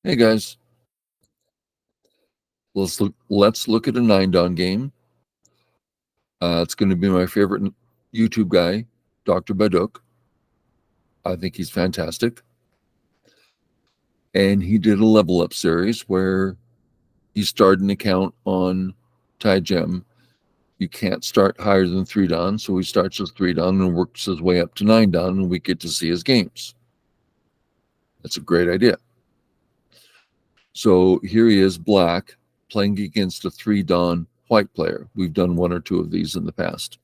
Hey guys, let's look at a 9 Dan game. It's going to be my favorite YouTube guy, Dr. Baduk. I think he's fantastic. And he did a level up series where he started an account on Tai Gem. You can't start higher than 3 Dan, so he starts with 3 Dan and works his way up to 9 Dan, and we get to see his games. That's a great idea. So here he is, black, playing against a 3 Dan white player. We've done one or two of these in the past.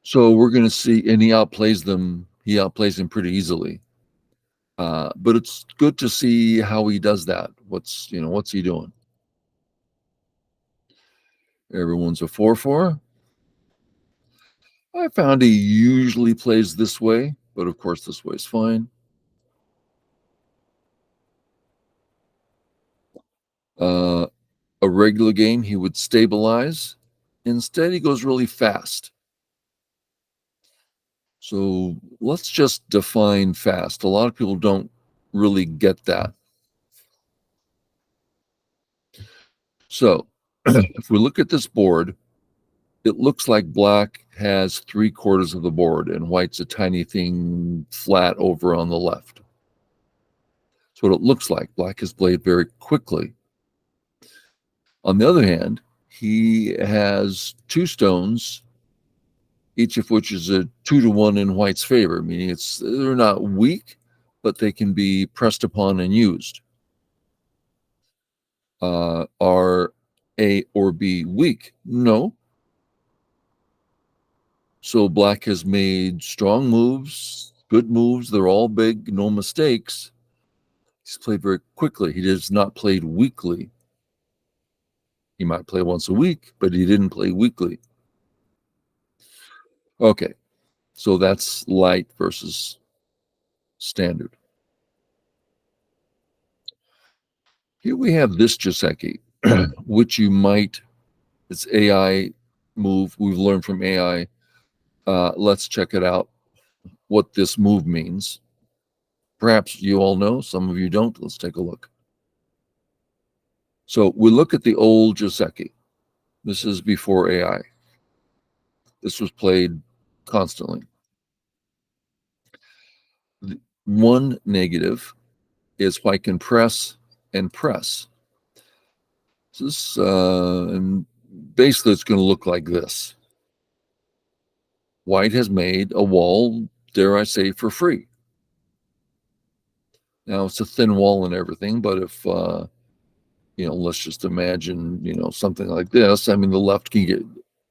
So we're going to see, and he outplays them. He outplays him pretty easily. But it's good to see how he does that. What's he doing? Everyone's a 4-4. I found he usually plays this way, but of course this way is fine. Uh, a regular game, he would stabilize. Instead, he goes really fast. So let's just define fast. A lot of people don't really get that. So if we look at this board, it looks like black has 3/4 of the board and white's a tiny thing flat over on the left. That's what it looks like. Black has played very quickly. On the other hand, he has 2 stones, each of which is a 2-to-1 in white's favor, meaning they're not weak, but they can be pressed upon and used. Are A or B weak? No. So black has made strong moves, good moves. They're all big, no mistakes. He's played very quickly. He has not played weakly. He might play once a week, but he didn't play weekly. Okay, so that's light versus standard. Here we have this Joseki, which it's AI move. We've learned from AI. Let's check it out, what this move means. Perhaps you all know, some of you don't. Let's take a look. So we look at the old Joseki. This is before AI. This was played constantly. One negative is white can press and press. And basically it's going to look like this. White has made a wall, dare I say, for free. Now it's a thin wall and everything, but if let's just imagine, something like this. I mean, the left can get,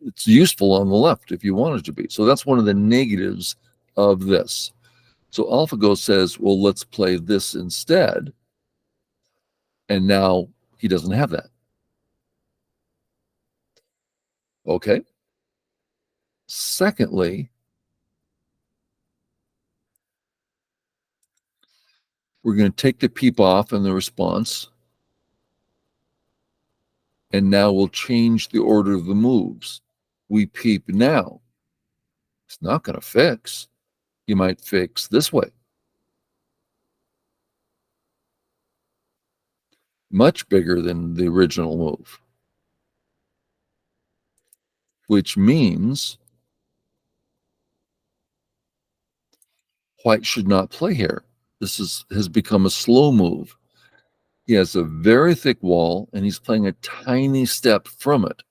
it's useful on the left if you want it to be. So that's one of the negatives of this. So AlphaGo says, well, let's play this instead. And now he doesn't have that. Okay. Secondly, we're going to take the peep off in the response. And now we'll change the order of the moves. We peep now. It's not going to fix. You might fix this way. Much bigger than the original move. Which means white should not play here. This has become a slow move. He has a very thick wall, and he's playing a tiny step from it.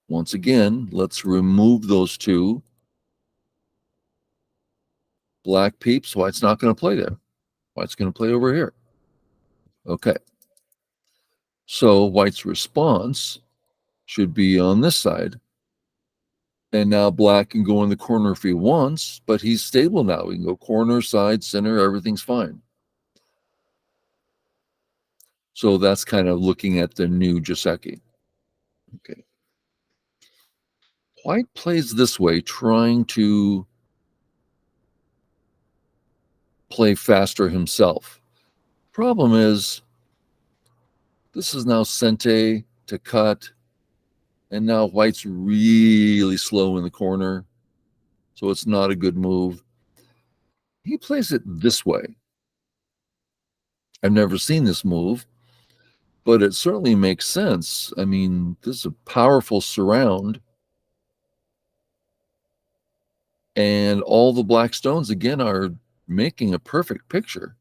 Once again, let's remove those two. Black peeps, white's not going to play there. White's going to play over here. Okay. So white's response should be on this side. And now black can go in the corner if he wants, but he's stable now. He can go corner, side, center, everything's fine. So that's kind of looking at the new Joseki. Okay. White plays this way, trying to play faster himself. Problem is, this is now Sente to cut, and now white's really slow in the corner, so it's not a good move. He plays it this way. I've never seen this move, but it certainly makes sense. I mean, this is a powerful surround. And all the black stones, again, are making a perfect picture.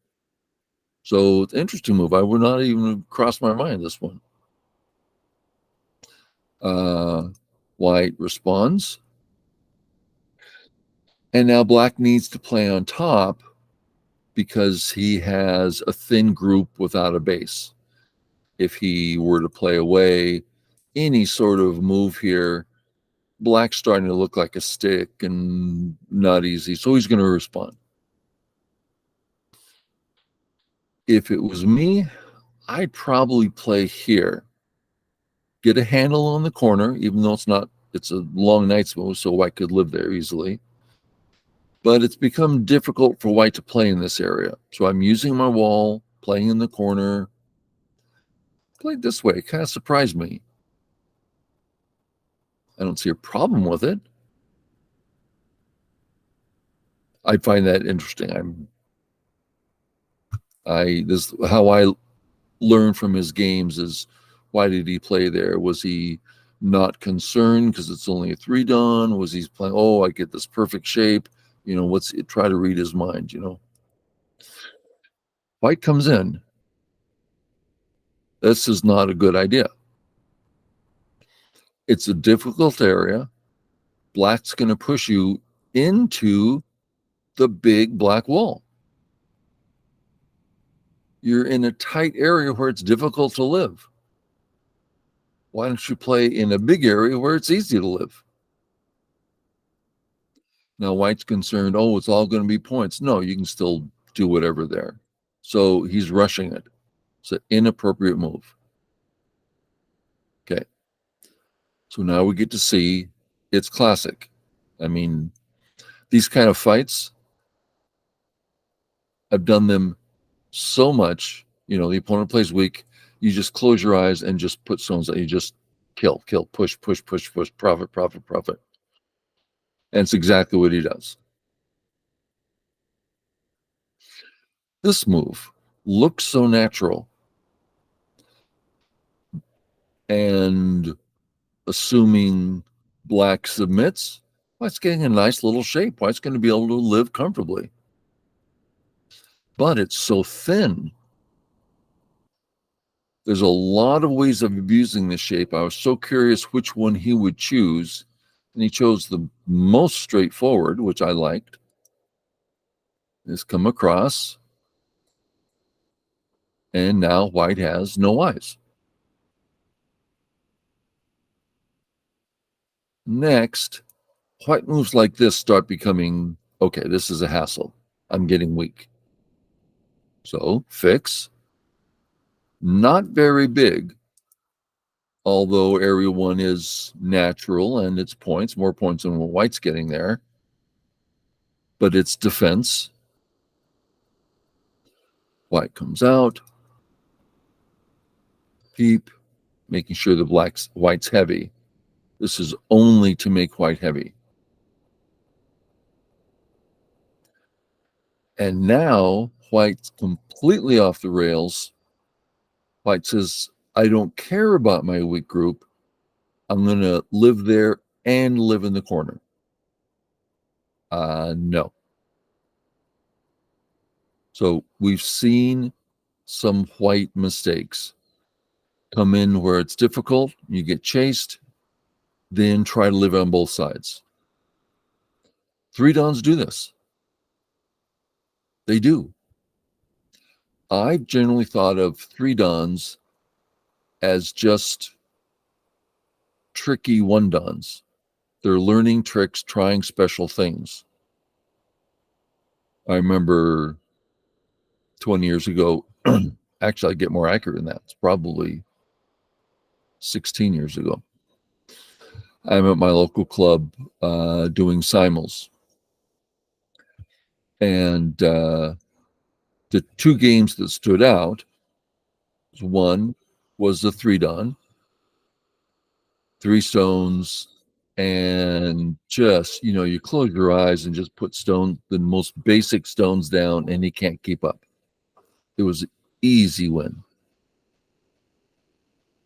So it's an interesting move. I would not even cross my mind, this one. White responds. And now black needs to play on top because he has a thin group without a base. If he were to play away any sort of move here, black's starting to look like a stick and not easy. So he's going to respond. If it was me, I'd probably play here. Get a handle on the corner, even though it's a long knight's move, so white could live there easily. But it's become difficult for white to play in this area. So I'm using my wall, playing in the corner. Played this way, it kind of surprised me. I don't see a problem with it. I find that interesting. This how I learn from his games is, why did he play there? Was he not concerned because it's only a 3-Don? Was he playing, oh, I get this perfect shape? Try to read his mind, White comes in. This is not a good idea. It's a difficult area. Black's going to push you into the big black wall. You're in a tight area where it's difficult to live. Why don't you play in a big area where it's easy to live? Now, white's concerned, oh, it's all going to be points. No, you can still do whatever there. So he's rushing it. It's an inappropriate move. Okay. So now we get to see it's classic. I mean, these kind of fights, I've done them so much. The opponent plays weak. You just close your eyes and just put stones out. You just kill, push, profit. And it's exactly what he does. This move looks so natural. And assuming black submits, white's getting a nice little shape. White's going to be able to live comfortably. But it's so thin. There's a lot of ways of abusing this shape. I was so curious which one he would choose. And he chose the most straightforward, which I liked. Is come across. And now white has no eyes. Next, white moves like this start becoming, okay, this is a hassle. I'm getting weak. So fix. Not very big, although area 1 is natural and it's points, more points than what white's getting there. But it's defense. White comes out. Peep, making sure the white's heavy. This is only to make white heavy. And now white's completely off the rails. White says, I don't care about my weak group. I'm going to live there and live in the corner. No. So we've seen some white mistakes come in where it's difficult, you get chased, then try to live on both sides. 3-Dons do this. They do. I've generally thought of 3-Dons as just tricky 1-Dons. They're learning tricks, trying special things. I remember 20 years ago, actually, I get more accurate than that. It's probably 16 years ago. I'm at my local club doing simul's. And the 2 games that stood out, one was the 3-Don, 3 stones, and just, you close your eyes and just put the most basic stones down, and he can't keep up. It was easy win.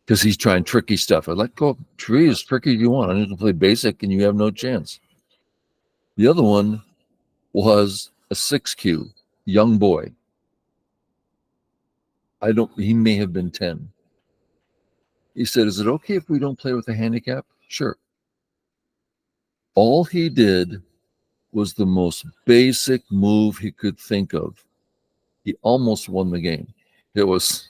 Because he's trying tricky stuff. I'd like to go tree as tricky as you want. I'm just gonna play basic and you have no chance. The other one was a 6Q, young boy. He may have been 10. He said, is it okay if we don't play with a handicap? Sure. All he did was the most basic move he could think of. He almost won the game. It was,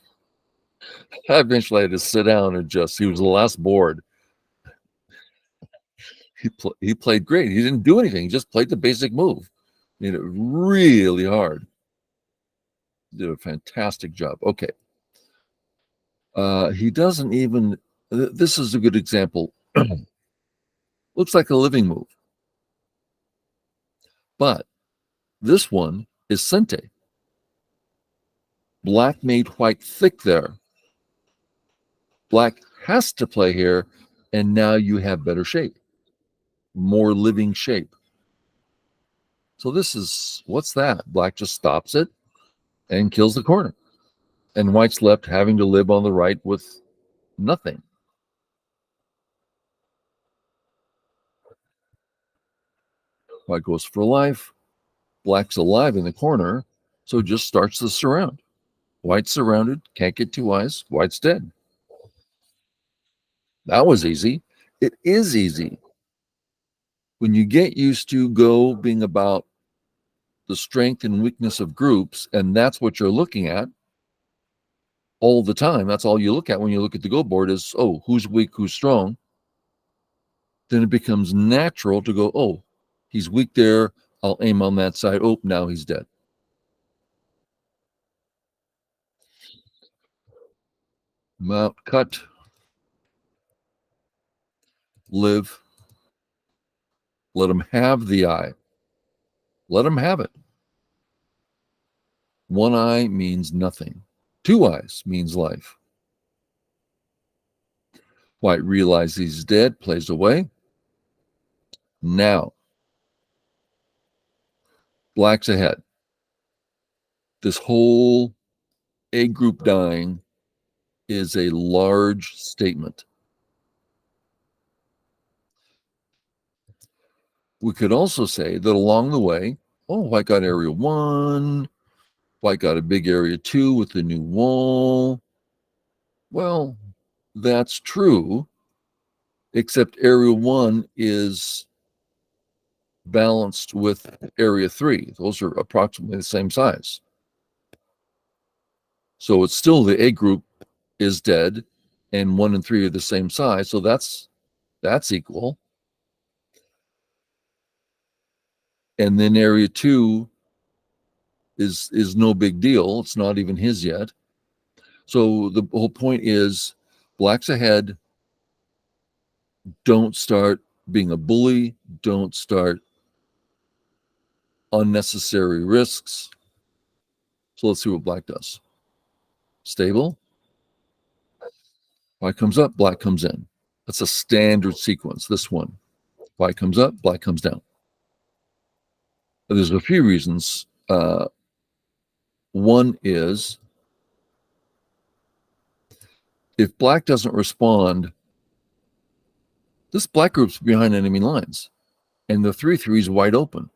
eventually I had to sit down and he was the last board. He played great. He didn't do anything. He just played the basic move. Made it really hard. Did a fantastic job. Okay. He doesn't even, this is a good example. Looks like a living move. But this one is Sente. Black made white thick there. Black has to play here, and now you have better shape, more living shape. So this is, what's that? Black just stops it and kills the corner. And white's left having to live on the right with nothing. White goes for life. Black's alive in the corner, so just starts the surround. White's surrounded, can't get two eyes, white's dead. That was easy. It is easy. When you get used to Go being about the strength and weakness of groups, and that's what you're looking at all the time, that's all you look at when you look at the Go board is, oh, who's weak, who's strong, then it becomes natural to go, oh, he's weak there, I'll aim on that side. Oh, now he's dead. Mount, cut, live, let him have the eye. Let him have it. One eye means nothing. Two eyes means life. White realizes he's dead, plays away. Now, black's ahead. This whole A group dying is a large statement. We could also say that along the way, oh, white got area 1, white got a big area 2 with the new wall. Well, that's true, except area 1 is balanced with area 3. Those are approximately the same size. So it's still the A group is dead and 1 and 3 are the same size. So that's equal. And then area 2 is no big deal. It's not even his yet. So the whole point is black's ahead. Don't start being a bully. Don't start unnecessary risks. So let's see what black does. Stable. White comes up, black comes in. That's a standard sequence, this one. White comes up, black comes down. There's a few reasons. One is if black doesn't respond, this black group's behind enemy lines, and the 3-3 is wide open.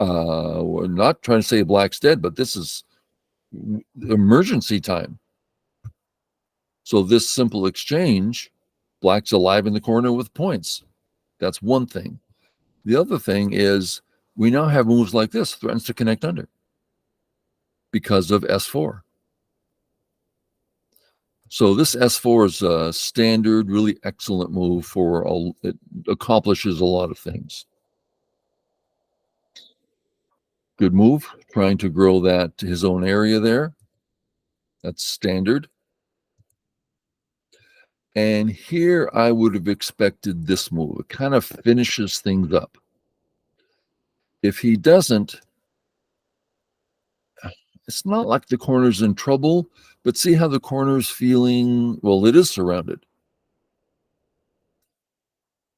We're not trying to say black's dead, but this is emergency time. So this simple exchange, black's alive in the corner with points. That's one thing. The other thing is we now have moves like this, threatens to connect under, because of S4. So this S4 is a standard, really excellent move for all. It accomplishes a lot of things. Good move, trying to grow that to his own area there. That's standard. And here I would have expected this move. It kind of finishes things up. If he doesn't, it's not like the corner's in trouble, but see how the corner's feeling, well, it is surrounded.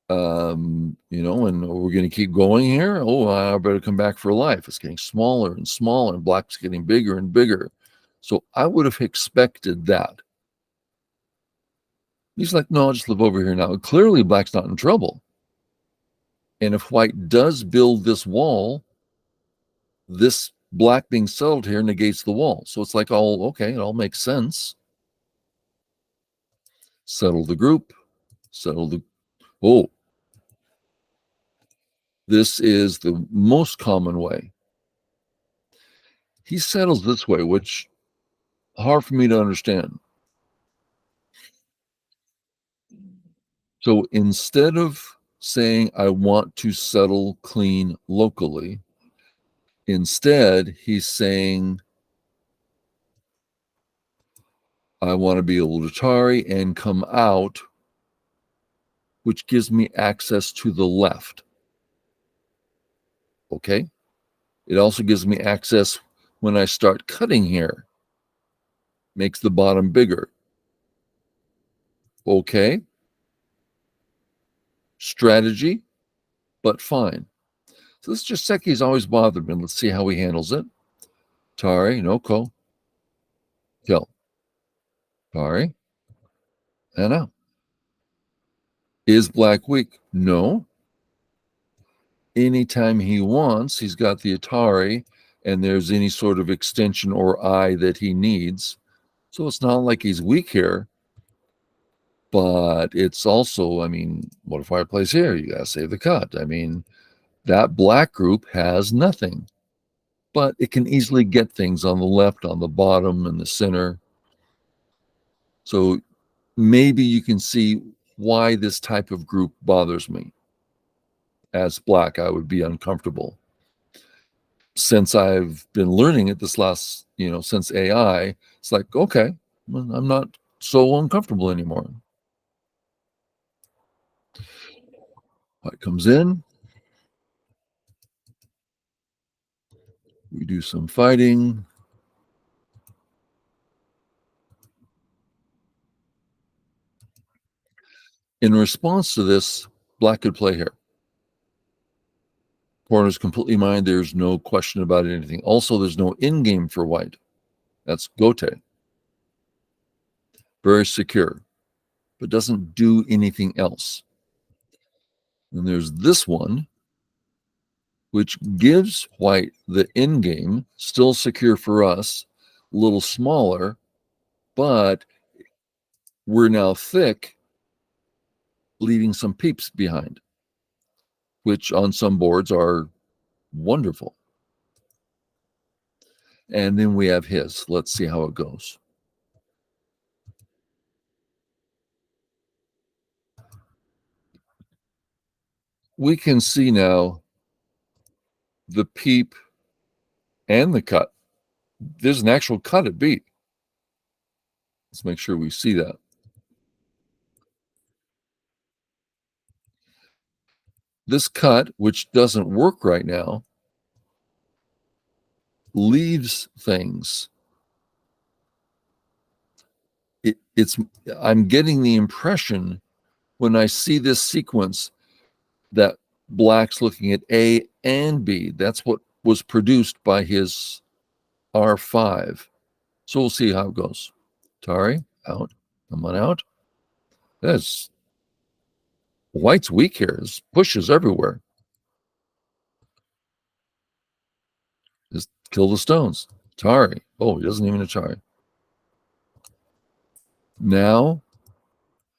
And we're going to keep going here. Oh, I better come back for life. It's getting smaller and smaller, and black's getting bigger and bigger. So I would have expected that. He's like, no, I'll just live over here now. Clearly, black's not in trouble. And if white does build this wall, this black being settled here negates the wall. So it's like, all okay, it all makes sense. Settle the group, settle the, oh, this is the most common way. He settles this way, which hard for me to understand. So instead of saying, I want to settle clean locally, instead he's saying, I want to be able to Atari and come out, which gives me access to the left. Okay. It also gives me access when I start cutting here. Makes the bottom bigger. Okay. Strategy, but fine. So this Joseki's always bothered me. Let's see how he handles it. Tari, no ko. Kill. Tari. And out. Is black weak? No. Anytime he wants, he's got the Atari, and there's any sort of extension or eye that he needs. So it's not like he's weak here, but it's also, I mean, what if I place here? You got to save the cut. I mean, that black group has nothing, but it can easily get things on the left, on the bottom, and the center. So maybe you can see why this type of group bothers me. As black, I would be uncomfortable. Since I've been learning it this last, since AI, it's like, okay, I'm not so uncomfortable anymore. White comes in. We do some fighting. In response to this, black could play here. Corner's completely mine. There's no question about anything. Also, there's no in-game for white. That's Gote. Very secure, but doesn't do anything else. And there's this one, which gives white the in-game, still secure for us, a little smaller, but we're now thick, leaving some peeps behind, which on some boards are wonderful. And then we have his. Let's see how it goes. We can see now the peep and the cut. There's an actual cut at beat. Let's make sure we see that. This cut, which doesn't work right now, leaves things. I'm getting the impression when I see this sequence that black's looking at A and B. That's what was produced by his R5. So we'll see how it goes. Tari, out. Come on out. That's white's weak here. His pushes everywhere. Just kill the stones. Tari. Oh, he doesn't even Atari. Now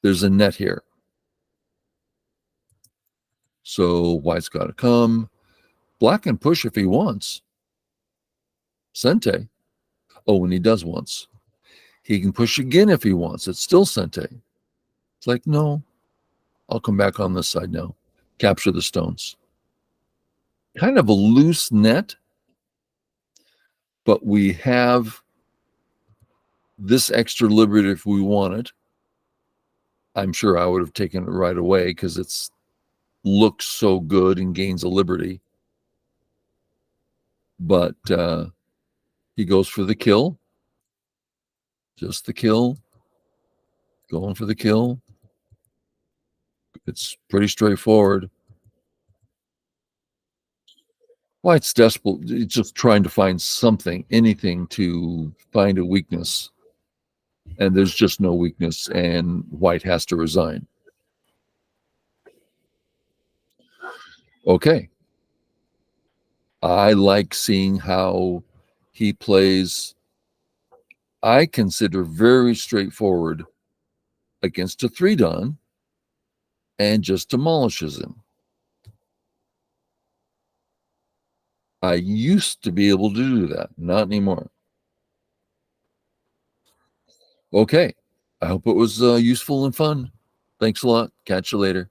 there's a net here. So white's got to come. Black can push if he wants. Sente. Oh, and he does once. He can push again if he wants. It's still Sente. It's like, no, I'll come back on this side now. Capture the stones. Kind of a loose net, but we have this extra liberty if we want it. I'm sure I would have taken it right away because it's looks so good and gains a liberty. But he goes for the kill. Just the kill. Going for the kill. It's pretty straightforward. White's desperate, just trying to find something, anything to find a weakness. And there's just no weakness, and White has to resign. Okay. I like seeing how he plays, I consider very straightforward against a 3-Don and just demolishes him. I used to be able to do that, not anymore. Okay. I hope it was useful and fun. Thanks a lot. Catch you later.